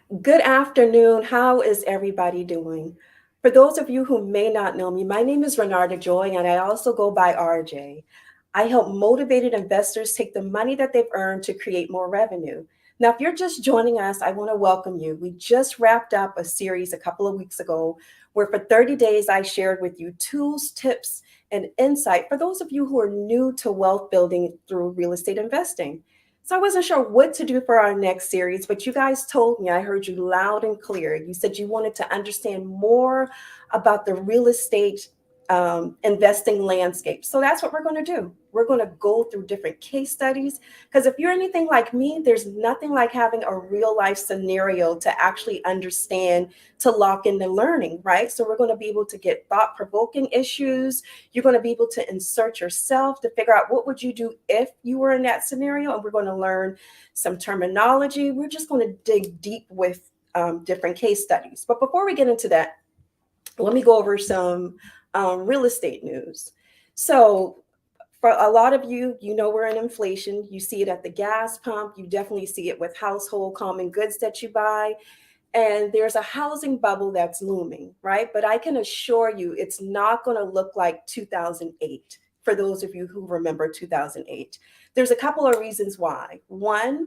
Good afternoon. How is everybody doing? For those of you who may not know me, my name is Renarda Joy, and I also go by RJ. I help motivated investors take the money that they've earned to create more revenue. Now, if you're just joining us, I want to welcome you. We just wrapped up a series a couple of weeks ago where for 30 days I shared with you tools, tips, and insight for those of you who are new to wealth building through real estate investing. So I wasn't sure what to do for our next series, but you guys told me, I heard you loud and clear. You said you wanted to understand more about the real estate investing landscape. So that's what we're going to do. We're going to go through different case studies because if you're anything like me, there's nothing like having a real life scenario to actually understand, to lock in the learning, right? So we're going to be able to get thought provoking issues. You're going to be able to insert yourself to figure out what would you do if you were in that scenario. And we're going to learn some terminology. We're just going to dig deep with different case studies. But before we get into that, let me go over some real estate news. So, for a lot of you, you know we're in inflation. You see it at the gas pump. You definitely see it with household common goods that you buy. And there's a housing bubble that's looming, right? But I can assure you it's not going to look like 2008 for those of you who remember 2008. There's a couple of reasons why. One,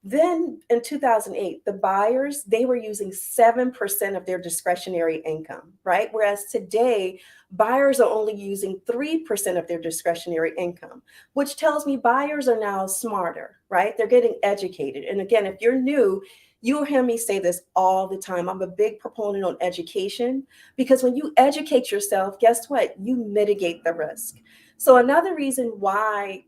then in 2008, the buyers, they were using 7% of their discretionary income, right? Whereas today, buyers are only using 3% of their discretionary income, which tells me buyers are now smarter, right? They're getting educated. And again, if you're new, you'll hear me say this all the time. I'm a big proponent on education because when you educate yourself, guess what? You mitigate the risk. So another reason why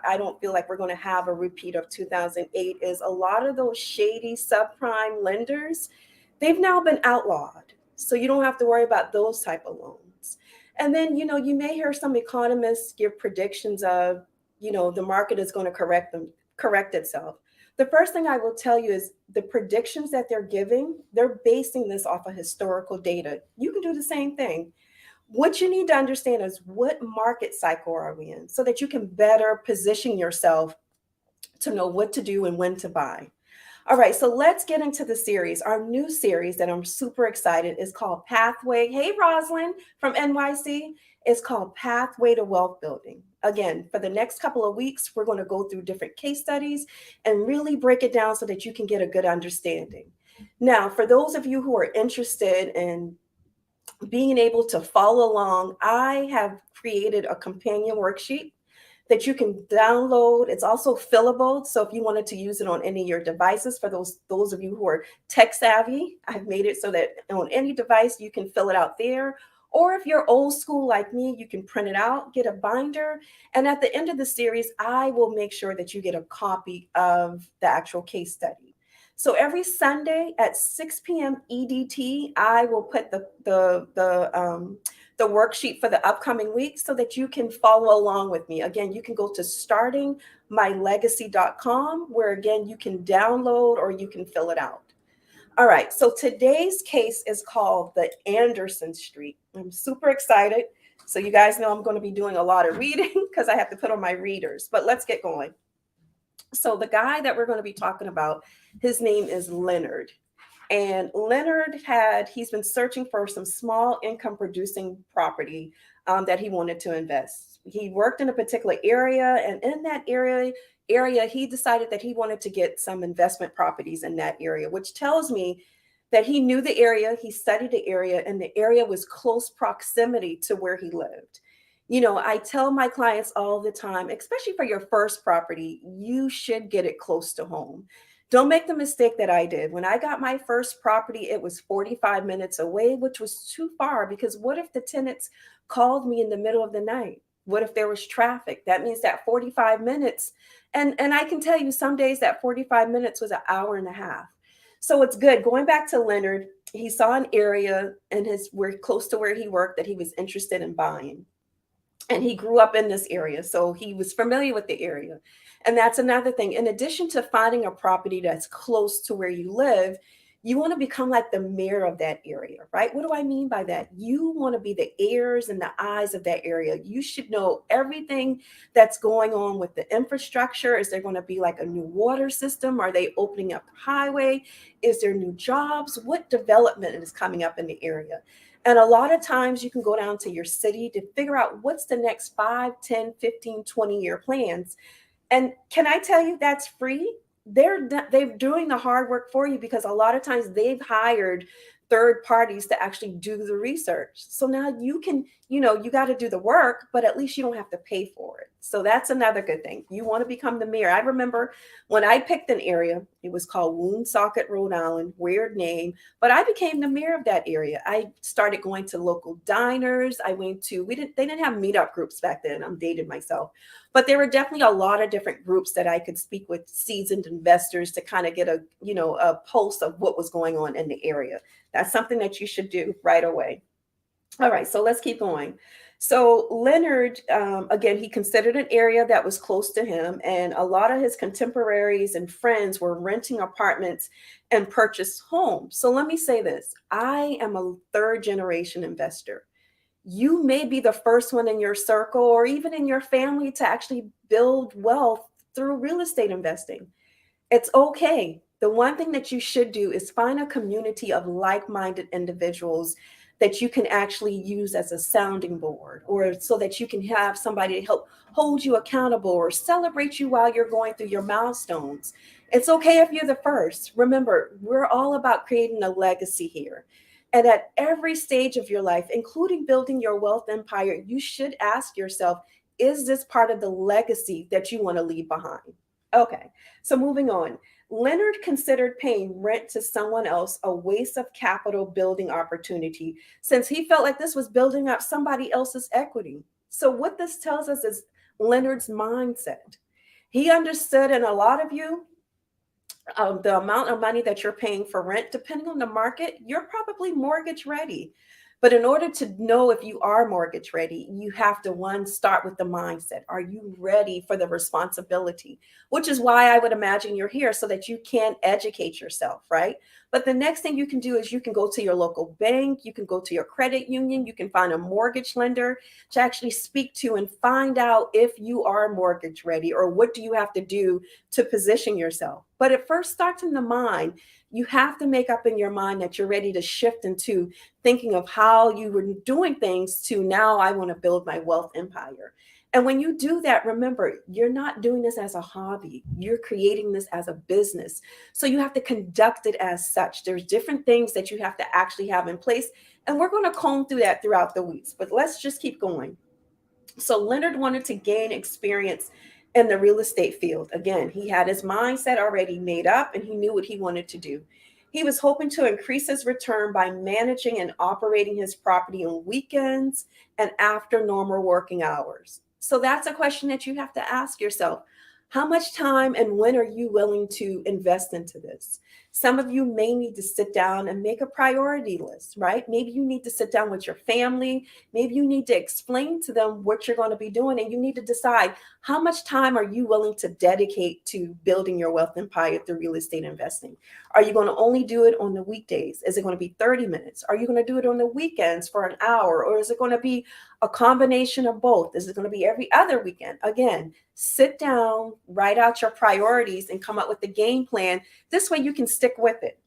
I don't feel like we're going to have a repeat of 2008 is a lot of those shady subprime lenders, they've now been outlawed. So you don't have to worry about those type of loans. And then, you may hear some economists give predictions of, the market is going to correct itself. The first thing I will tell you is the predictions that they're giving, they're basing this off of historical data. You can do the same thing. What you need to understand is what market cycle are we in so that you can better position yourself to know what to do and when to buy. All right, so let's get into the series. Our new series that I'm super excited is called Pathway. Hey, Rosalind from NYC. It's called Pathway to Wealth Building. Again, for the next couple of weeks, we're going to go through different case studies and really break it down so that you can get a good understanding. Now, for those of you who are interested in being able to follow along, I have created a companion worksheet that you can download. It's also fillable. So if you wanted to use it on any of your devices, for those of you who are tech savvy, I've made it so that on any device you can fill it out there. Or if you're old school like me, you can print it out, get a binder. And at the end of the series, I will make sure that you get a copy of the actual case study. So every Sunday at 6 p.m. EDT, I will put the worksheet for the upcoming week so that you can follow along with me. Again, you can go to startingmylegacy.com where again you can download or you can fill it out. All right, so today's case is called the Anderson Street. I'm super excited. So you guys know I'm going to be doing a lot of reading because I have to put on my readers, but let's get going. So the guy that we're going to be talking about, his name is Leonard. And he's been searching for some small income producing property that he wanted to invest. He worked in a particular area, and in that area, he decided that he wanted to get some investment properties in that area, which tells me that he knew the area, he studied the area, and the area was close proximity to where he lived. I tell my clients all the time, especially for your first property, you should get it close to home. Don't make the mistake that I did. When I got my first property, it was 45 minutes away, which was too far because what if the tenants called me in the middle of the night? What if there was traffic? That means that 45 minutes. And I can tell you some days that 45 minutes was an hour and a half. So it's good. Going back to Leonard, he saw an area in where close to where he worked that he was interested in buying. And he grew up in this area, so he was familiar with the area. And that's another thing. In addition to finding a property that's close to where you live, You want to become like the mayor of that area, right? What do I mean by that? You want to be the ears and the eyes of that area. You should know everything that's going on with the infrastructure. Is there going to be like a new water system? Are they opening up the highway? Is there new jobs? What development is coming up in the area? And a lot of times you can go down to your city to figure out what's the next 5, 10, 15, 20-year plans. And can I tell you that's free? They're doing the hard work for you because a lot of times they've hired third parties to actually do the research. So now you can, you got to do the work, but at least you don't have to pay for it. So that's another good thing. You want to become the mayor. I remember when I picked an area, it was called Woonsocket, Rhode Island, weird name, but I became the mayor of that area. I started going to local diners. I went to, they didn't have meetup groups back then. I'm dating myself. But there were definitely a lot of different groups that I could speak with seasoned investors to kind of get a pulse of what was going on in the area. That's something that you should do right away. All right, so let's keep going. So Leonard, again, he considered an area that was close to him, and a lot of his contemporaries and friends were renting apartments and purchased homes. So let me say this: I am a third generation investor. You may be the first one in your circle or even in your family to actually build wealth through real estate investing. It's okay. The one thing that you should do is find a community of like minded individuals that you can actually use as a sounding board, or so that you can have somebody to help hold you accountable or celebrate you while you're going through your milestones. It's okay if you're the first. Remember, we're all about creating a legacy here. And at every stage of your life, including building your wealth empire, you should ask yourself, is this part of the legacy that you want to leave behind? Okay, so moving on. Leonard considered paying rent to someone else a waste of capital building opportunity since he felt like this was building up somebody else's equity. So, what this tells us is Leonard's mindset. He understood, and a lot of you, the amount of money that you're paying for rent, depending on the market, you're probably mortgage ready. But in order to know if you are mortgage ready, you have to, one, start with the mindset. Are you ready for the responsibility? Which is why I would imagine you're here, so that you can educate yourself, right? But the next thing you can do is you can go to your local bank, you can go to your credit union, you can find a mortgage lender to actually speak to and find out if you are mortgage ready, or what do you have to do to position yourself. But it first starts in the mind. You have to make up in your mind that you're ready to shift into thinking of how you were doing things to now I want to build my wealth empire. And when you do that, remember, you're not doing this as a hobby. You're creating this as a business. So you have to conduct it as such. There's different things that you have to actually have in place. And we're going to comb through that throughout the weeks. But let's just keep going. So Leonard wanted to gain experience in the real estate field. Again, he had his mindset already made up and he knew what he wanted to do. He was hoping to increase his return by managing and operating his property on weekends and after normal working hours. So that's a question that you have to ask yourself. How much time and when are you willing to invest into this? Some of you may need to sit down and make a priority list, right? Maybe you need to sit down with your family. Maybe you need to explain to them what you're going to be doing, and you need to decide how much time are you willing to dedicate to building your wealth empire through real estate investing. Are you going to only do it on the weekdays? Is it going to be 30 minutes? Are you going to do it on the weekends for an hour? Or is it going to be a combination of both? Is it going to be every other weekend? Again, sit down, write out your priorities, and come up with the game plan. This way you can stick with it.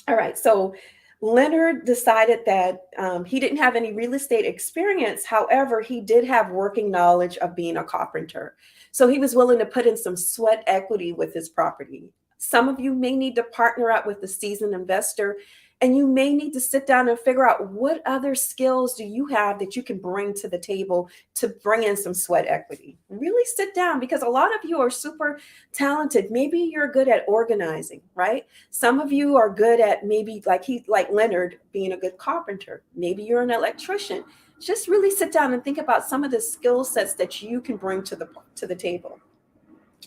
All right. So Leonard decided that he didn't have any real estate experience. However, he did have working knowledge of being a carpenter. So he was willing to put in some sweat equity with his property. Some of you may need to partner up with a seasoned investor, and you may need to sit down and figure out what other skills do you have that you can bring to the table to bring in some sweat equity. Really sit down, because a lot of you are super talented. Maybe you're good at organizing, right? Some of you are good at maybe like Leonard being a good carpenter. Maybe you're an electrician. Just really sit down and think about some of the skill sets that you can bring to the table.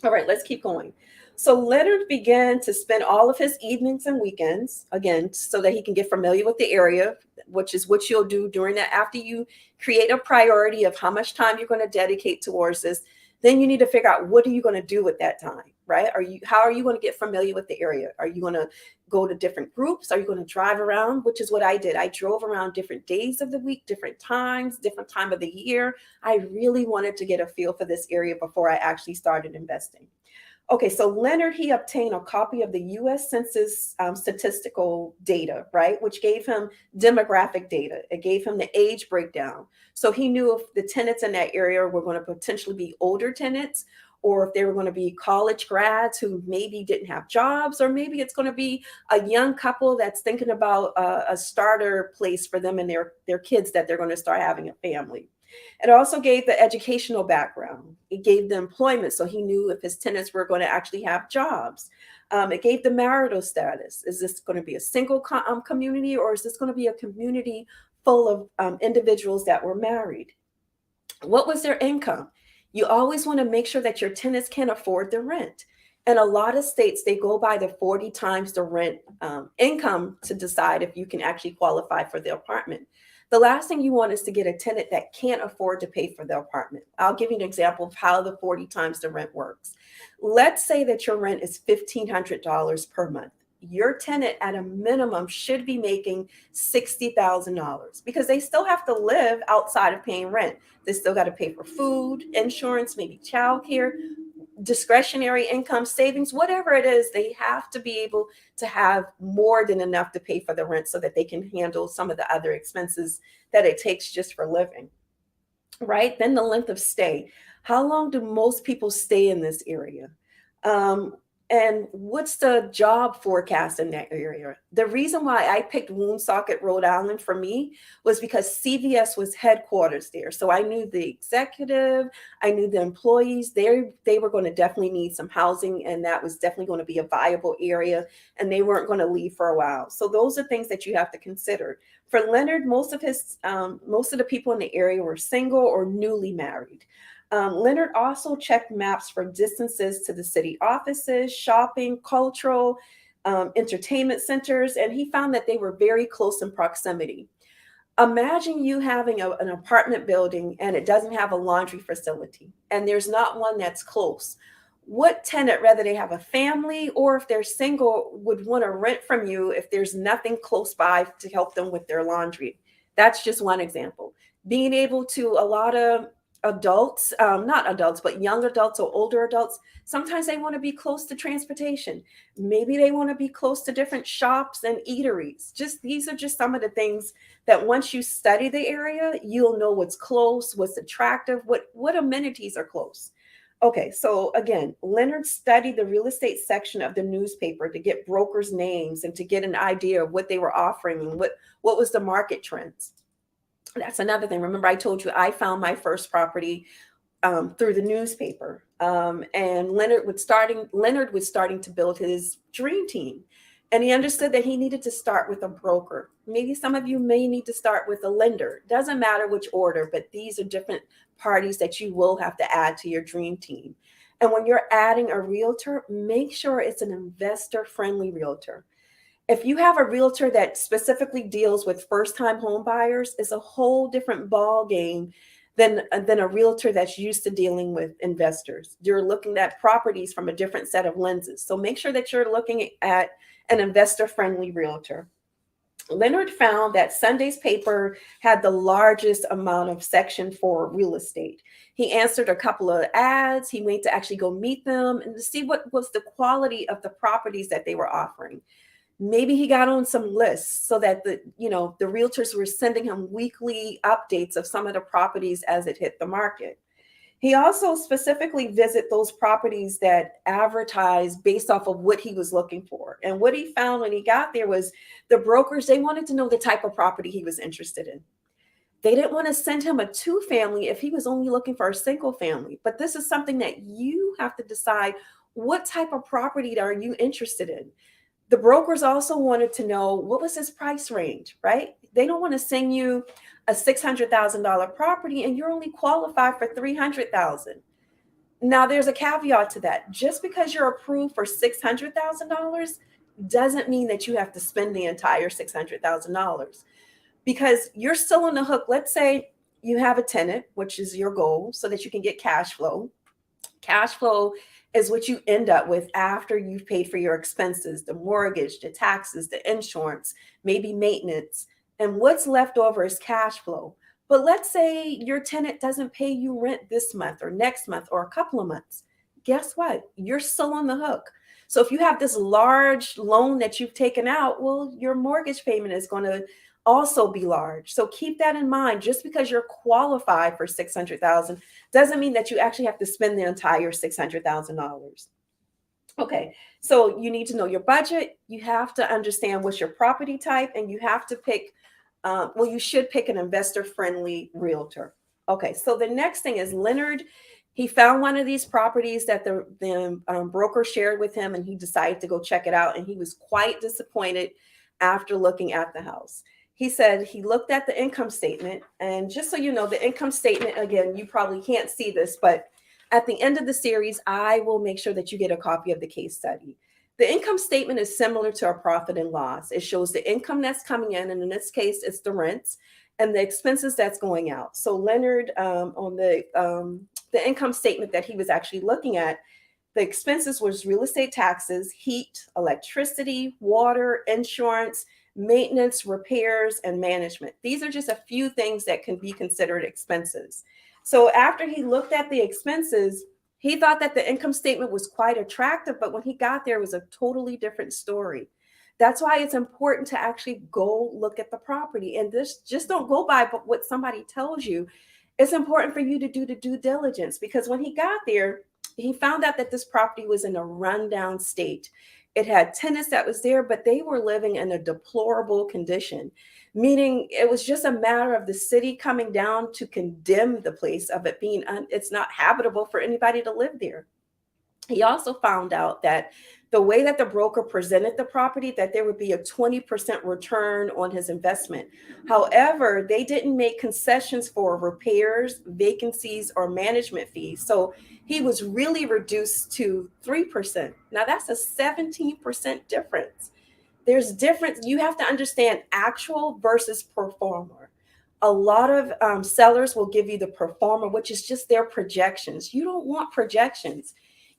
All right, let's keep going. So Leonard began to spend all of his evenings and weekends, again, so that he can get familiar with the area, which is what you'll do during that. After you create a priority of how much time you're going to dedicate towards this, then you need to figure out what are you going to do with that time, right? How are you going to get familiar with the area? Are you going to go to different groups? Are you going to drive around? Which is what I did. I drove around different days of the week, different times, different time of the year. I really wanted to get a feel for this area before I actually started investing. Okay, so Leonard, he obtained a copy of the US Census statistical data, right, which gave him demographic data. It gave him the age breakdown. So he knew if the tenants in that area were going to potentially be older tenants, or if they were going to be college grads who maybe didn't have jobs, or maybe it's going to be a young couple that's thinking about a starter place for them and their kids that they're going to start having a family. It also gave the educational background. It gave the employment, so he knew if his tenants were going to actually have jobs. It gave the marital status. Is this going to be a single community, or is this going to be a community full of individuals that were married? What was their income? You always want to make sure that your tenants can afford the rent. In a lot of states, they go by the 40 times the rent income to decide if you can actually qualify for the apartment. The last thing you want is to get a tenant that can't afford to pay for the apartment. I'll give you an example of how the 40 times the rent works. Let's say that your rent is $1,500 per month. Your tenant at a minimum should be making $60,000 because they still have to live outside of paying rent. They still got to pay for food, insurance, maybe childcare, discretionary income savings, whatever it is. They have to be able to have more than enough to pay for the rent so that they can handle some of the other expenses that it takes just for living, right? Then the length of stay. How long do most people stay in this area? Um, and what's the job forecast in that area? The reason why I picked Woonsocket, Rhode Island for me was because CVS was headquarters there. So I knew the executive, I knew the employees. They were going to definitely need some housing, and that was definitely going to be a viable area, and they weren't going to leave for a while. So those are things that you have to consider. For Leonard, most of the people in the area were single or newly married. Leonard also checked maps for distances to the city offices, shopping, cultural, entertainment centers, and he found that they were very close in proximity. Imagine you having an apartment building and it doesn't have a laundry facility, and there's not one that's close. What tenant, whether they have a family or if they're single, would want to rent from you if there's nothing close by to help them with their laundry? That's just one example. Being able to, a lot of adults, not adults, but young adults or older adults, sometimes they want to be close to transportation. Maybe they want to be close to different shops and eateries. Just these are just some of the things that once you study the area, you'll know what's close, what's attractive, what amenities are close. Okay, so again, Leonard studied the real estate section of the newspaper to get brokers' names and to get an idea of what they were offering and what was the market trends. That's another thing. Remember, I told you I found my first property through the newspaper. And Leonard was starting to build his dream team. And he understood that he needed to start with a broker. Maybe some of you may need to start with a lender. Doesn't matter which order, but these are different parties that you will have to add to your dream team. And when you're adding a realtor, make sure it's an investor-friendly realtor. If you have a realtor that specifically deals with first-time home buyers, it's a whole different ball game than a realtor that's used to dealing with investors. You're looking at properties from a different set of lenses. So make sure that you're looking at an investor-friendly realtor. Leonard found that Sunday's paper had the largest amount of section for real estate. He answered a couple of ads. He went to actually go meet them and to see what was the quality of the properties that they were offering. Maybe he got on some lists so that the realtors were sending him weekly updates of some of the properties as it hit the market. He also specifically visit those properties that advertise based off of what he was looking for. And what he found when he got there was the brokers, they wanted to know the type of property he was interested in. They didn't want to send him a two-family if he was only looking for a single family. But this is something that you have to decide, what type of property are you interested in? The brokers also wanted to know what was his price range, right? They don't want to send you a $600,000 property and you're only qualified for $300,000. Now there's a caveat to that. Just because you're approved for $600,000 doesn't mean that you have to spend the entire $600,000 because you're still on the hook. Let's say you have a tenant, which is your goal, so that you can get cash flow. Cash flow is what you end up with after you've paid for your expenses, the mortgage, the taxes, the insurance, maybe maintenance. And what's left over is cash flow. But let's say your tenant doesn't pay you rent this month or next month or a couple of months. Guess what? You're still on the hook. So if you have this large loan that you've taken out, well, your mortgage payment is going to also be large. So keep that in mind. Just because you're qualified for 600,000 doesn't mean that you actually have to spend the entire $600,000. Okay, so you need to know your budget. You have to understand what's your property type, and you have to pick, well, you should pick an investor friendly realtor. Okay, so the next thing is Leonard. He found one of these properties that the broker shared with him, and he decided to go check it out. And he was quite disappointed after looking at the house. He said he looked at the income statement, and just so you know, the income statement, again, you probably can't see this, but at the end of the series, I will make sure that you get a copy of the case study. The income statement is similar to a profit and loss. It shows the income that's coming in, and in this case, it's the rents and the expenses that's going out. So Leonard, on the income statement that he was actually looking at, the expenses was real estate taxes, heat, electricity, water, insurance, maintenance, repairs, and management. These are just a few things that can be considered expenses. So after he looked at the expenses, he thought that the income statement was quite attractive, but when he got there, it was a totally different story. That's why it's important to actually go look at the property, and this just don't go by what somebody tells you. It's important for you to do the due diligence, because when he got there, he found out that this property was in a rundown state. It had tenants that was there, but they were living in a deplorable condition, meaning it was just a matter of the city coming down to condemn the place of it being it's not habitable for anybody to live there. He also found out that the way that the broker presented the property, that there would be a 20% return on his investment. However, they didn't make concessions for repairs, vacancies, or management fees. So he was really reduced to 3%. Now that's a 17% difference. There's difference. You have to understand actual versus performer. A lot of sellers will give you the performer, which is just their projections. You don't want projections.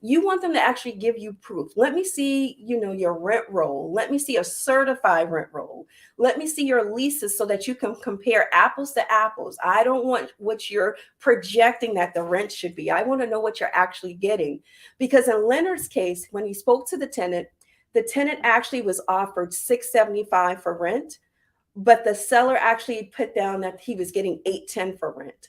You want them to actually give you proof. Let me see, your rent roll. Let me see a certified rent roll. Let me see your leases so that you can compare apples to apples. I don't want what you're projecting that the rent should be. I want to know what you're actually getting. Because in Leonard's case, when he spoke to the tenant actually was offered $675 for rent, but the seller actually put down that he was getting $810 for rent.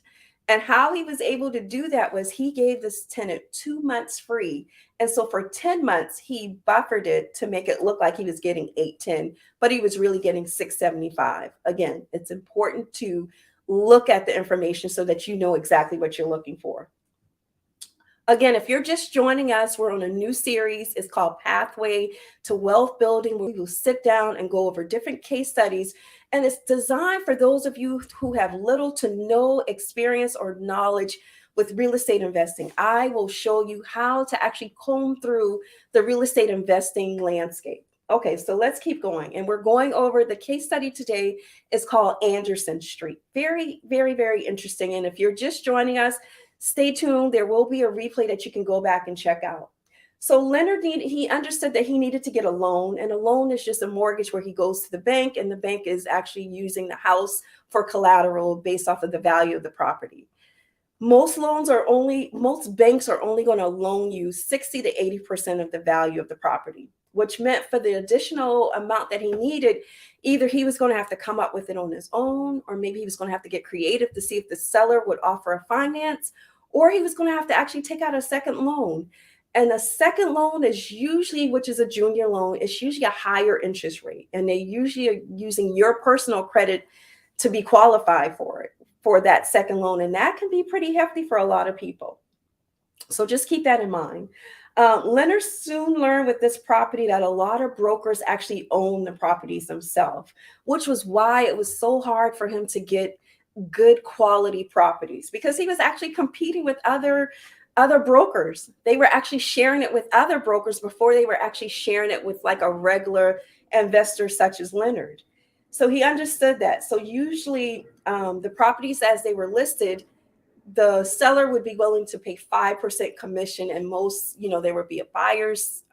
And how he was able to do that was he gave this tenant 2 months free. And so for 10 months, he buffered it to make it look like he was getting $810, but he was really getting $675. Again, it's important to look at the information so that you know exactly what you're looking for. Again, if you're just joining us, we're on a new series. It's called Pathway to Wealth Building, where we will sit down and go over different case studies. And it's designed for those of you who have little to no experience or knowledge with real estate investing. I will show you how to actually comb through the real estate investing landscape. Okay, so let's keep going. And we're going over the case study today is called Anderson Street. Very, very, very interesting. And if you're just joining us, stay tuned. There will be a replay that you can go back and check out. So Leonard he understood that he needed to get a loan, and a loan is just a mortgage where he goes to the bank, and the bank is actually using the house for collateral based off of the value of the property. Most banks are only going to loan you 60 to 80% of the value of the property, which meant for the additional amount that he needed, either he was going to have to come up with it on his own, or maybe he was going to have to get creative to see if the seller would offer a finance, or he was going to have to actually take out a second loan. And a second loan is usually, which is a junior loan, it's usually a higher interest rate. And they usually are using your personal credit to be qualified for that second loan. And that can be pretty hefty for a lot of people. So just keep that in mind. Leonard soon learned with this property that a lot of brokers actually own the properties themselves, which was why it was so hard for him to get good quality properties, because he was actually competing with other brokers. They were actually sharing it with other brokers before they were actually sharing it with like a regular investor such as Leonard. So he understood that. So usually the properties as they were listed, the seller would be willing to pay 5% commission, and most, there would be a buyer's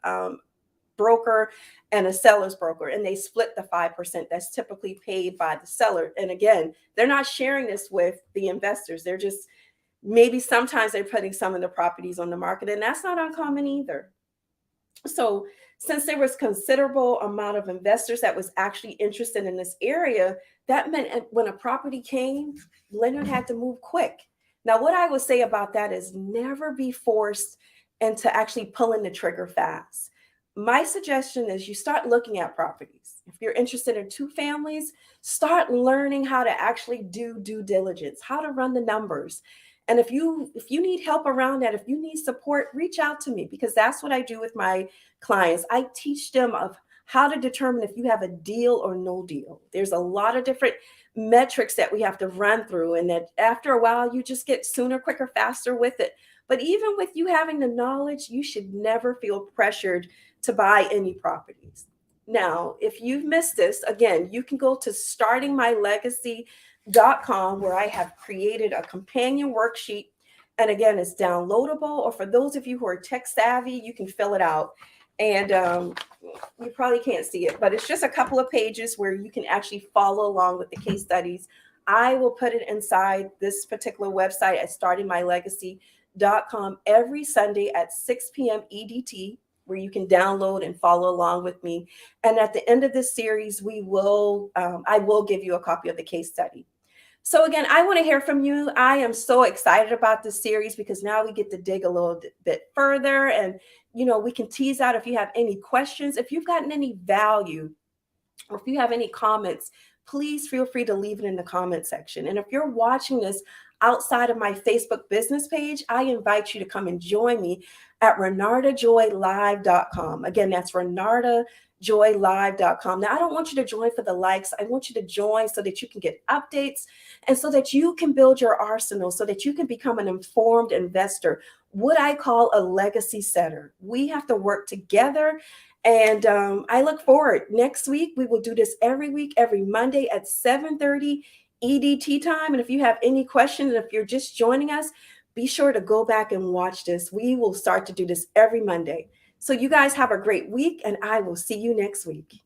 broker and a seller's broker, and they split the 5% that's typically paid by the seller. And again, they're not sharing this with the investors. They're just, maybe sometimes they're putting some of the properties on the market, and that's not uncommon either. So since there was considerable amount of investors that was actually interested in this area, that meant when a property came, Leonard had to move quick. Now, what I would say about that is never be forced into actually pulling the trigger fast. My suggestion is you start looking at properties. If you're interested in two families, start learning how to actually do due diligence, how to run the numbers. And if you need help around that, if you need support, reach out to me, because that's what I do with my clients. I teach them of how to determine if you have a deal or no deal. There's a lot of different metrics that we have to run through, and that after a while you just get sooner, quicker, faster with it. But even with you having the knowledge, you should never feel pressured to buy any properties. Now, if you've missed this, again, you can go to startingmylegacy.com, where I have created a companion worksheet. And again, it's downloadable, or for those of you who are tech savvy, you can fill it out. And you probably can't see it, but it's just a couple of pages where you can actually follow along with the case studies. I will put it inside this particular website at startingmylegacy.com every Sunday at 6 p.m. EDT, where you can download and follow along with me. And at the end of this series, I will give you a copy of the case study. So again, I want to hear from you. I am so excited about this series because now we get to dig a little bit further, and we can tease out if you have any questions, if you've gotten any value, or if you have any comments, please feel free to leave it in the comment section. And if you're watching this outside of my Facebook business page, I invite you to come and join me at renardajoylive.com. Again, that's renardajoylive.com. Now, I don't want you to join for the likes. I want you to join so that you can get updates and so that you can build your arsenal, so that you can become an informed investor, what I call a legacy setter. We have to work together. And I look forward. Next week, we will do this every week, every Monday at 7:30 EDT time. And if you have any questions, and if you're just joining us, be sure to go back and watch this. We will start to do this every Monday. So you guys have a great week, and I will see you next week.